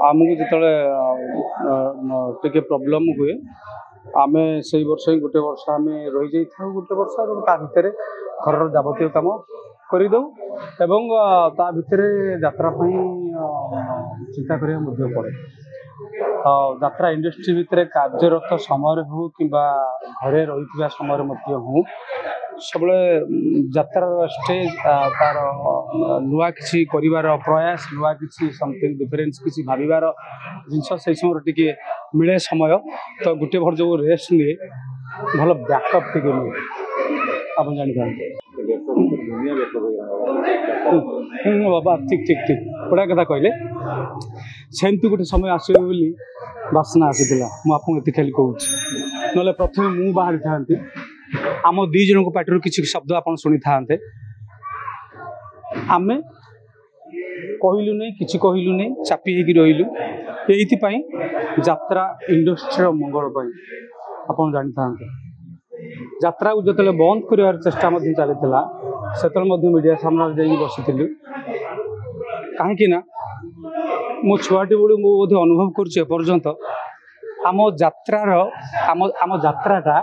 आमको जो प्रोब्लेम हुए आम से वर्ष ही गोटे वर्ष आम रही जाइए गोटे वर्ष भितर घर जावतीय कम करदे एवं ता भितर यात्रा चिंता करा पड़े यात्रा इंडस्ट्री भितर कार्यरत समय हो कि घरे रही समय हूँ सब यात्रा स्टेज तार नुआ किसी कर प्रयास नुआ किसी समथिंग डिफरेन्स किसी भावार जिनस से समय टी मिले समय तो गोटे भर जो रेस्ट निए भल बैकअप टी आप जानी बाबा ठीक ठीक ठीक बड़ा कथा कहले सेमती गोटे समय आसो बोली बासना आसीला मुझे खाली कहूँ ना प्रथम मु बाहरी था आम दी जन पार्टी किसी शब्द आप शुणी था आम कहलु नहीं कि कहलु नहीं चापी रही ये यात्रा इंडस्ट्री मंगल आप जानी था यात्रा को जो बंद कर चेष्टा चलता से मीडिया सामने जा बसी कहीं मो छुआटी बड़ी मुझे अनुभव करपर्यंत आम यात्रार आम यात्राटा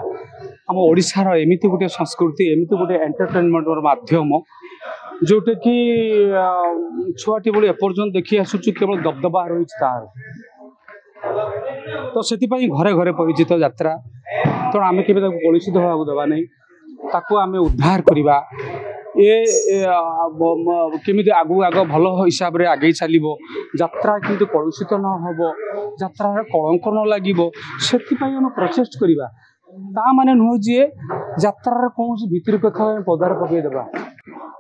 आम ओडिशार एमती गोटे संस्कृति एमती गोटे एंटरटेनमेंट माध्यम जोटा कि छुआटी बड़ी एपर्यंत देखी आसुचु केवल दबदबा रही तार तो से घरे घरे परिचित यात्रा तो आम के कलुषित होगा देवा नहीं ताकू आम उद्धार करवा ये केमी आगू आग भल हिसाब से आगे चलो यात्रा किंतु कलुषित न हो यात्रा कलंक न लगे से प्रोसेस्ट करवा ता माने नुह जी यात्रा कौन भितर कथा पदार पकईदेवा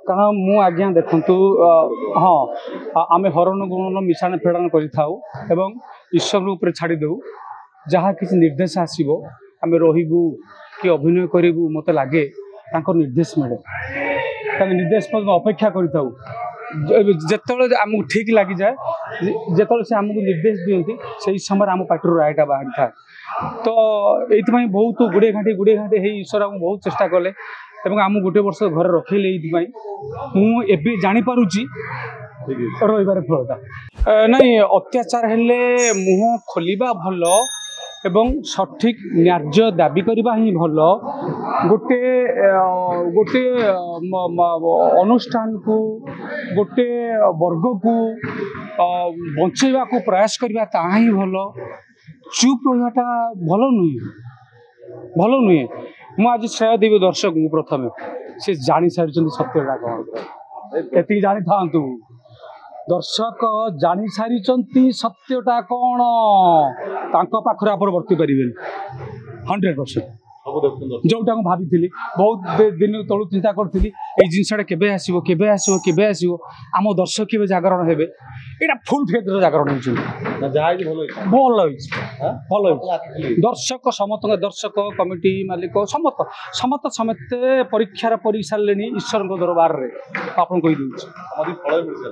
कारण मु आज्ञा देखु हाँ आम हरण गुणन मिशाण फेड़ान कर ईश्वर छाड़ी दे जहाँ किसी निर्देश आसो आम रु कि अभिनय करूँ मत लगे निर्देश मिले निर्देश अपेक्षा करते आमको ठीक लगी जाए जो से आमको निर्देश दिखती से समय आम पार्टी रायटा बाहरी था तो ये बहुत गुड़े घाटी ईश्वर आमको बहुत चेष्टा कले आम गोटे वर्ष घर रखिले मुझे जापारुची रही फलटा नहीं अत्याचार हेले मुह खोलिबा भल एवं सठिक न्याय्य दाबी करबा ही भल गोटे गोटे अनुष्ठान को गोटे वर्ग को बंचेबा को प्रयास करबा ताहा ही भल चुप रहाटा भल नुहे मु आज श्रेय देवी दर्शक प्रथम से जानी सारी सत्यटा कौन एति जानी था दर्शक जानी सारी सत्यटा कौन पाखर आप वर्ती पारे 100% जोटा भाभी बहुत दिन तलू चिंता करी ये जिनसा केबे आसो केबे आसो केबे आसो आम दर्शक केबे जागरण हे यहाँ फुल फेद जागरण भल भल दर्शक समस्त दर्शक कमिटी मालिक समस्त समस्त समेत परीक्षार पढ़ी सारे ईश्वर दरबार में आपन कहीदे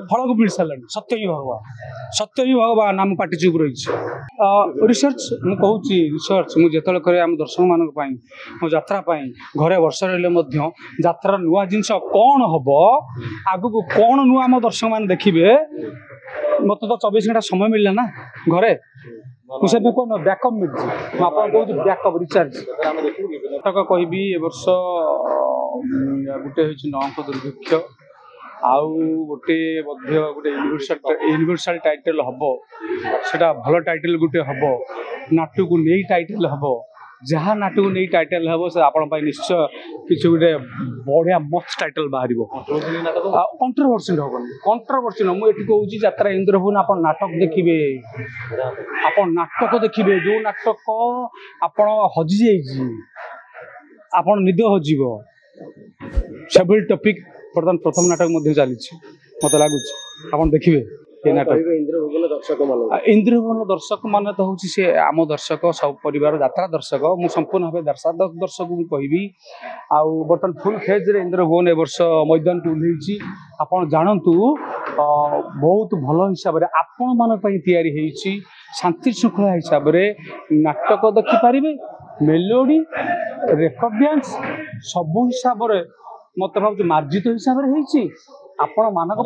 फल को मिल सारे सत्य ही भगवान आम पार्टी चुप रही रिसर्च मुझे रिसर्च मुझे करे आम दर्शक मान मो यात्रा घरे वर्ष रही यात्रा नुआ जिनस कौन हम आग को कौन नुआ आम दर्शक मान देखिए मत तो 24 घंटा समय मिलला ना घरे मुझे कौन बैकअप मिली मुझे बैकअप रिचार्ज कहबी ए वर्ष गोटे नौक दुर्भिक्ष आउ गोटे गोटे यूनिवर्सल टाइटल हम सेटा भल टाइटल गोटे हम नाटक को नहीं टाइटल हम जहाँ नाटक को नहीं टाइटल हम से आपण निश्चय किसी गोटे बढ़िया मस्त टाइटल बाहर कंट्रोवर्सी हेनी कंट्रोवर्सी न मुझे कहूँ यात्रा इंद्रभुवन आप नाटक देखिए आप नाटक देखिए जो नाटक आप हजि आप निद हजिब सेभली टपिक बर्तमान प्रथम नाटक चली मत लगुच आप देखिए इंद्रभुवन दर्शक मान तो हूँ सी आम दर्शक सब परिवार यात्रा दर्शक मु संपूर्ण भाव दर्शक कहबी आउ बर्तमान फुल फेज रे इंद्रभुवन ए वर्ष मैदान को उल्लैची आप जानतु बहुत भल हिसाब से आपण मान या शांति श्रृंखला हिसाब से नाटक देखिपारे मेलोडी रेकर्ड डांस सबू हिसाब से मत भाव मार्जित हिसाब से आपण मानक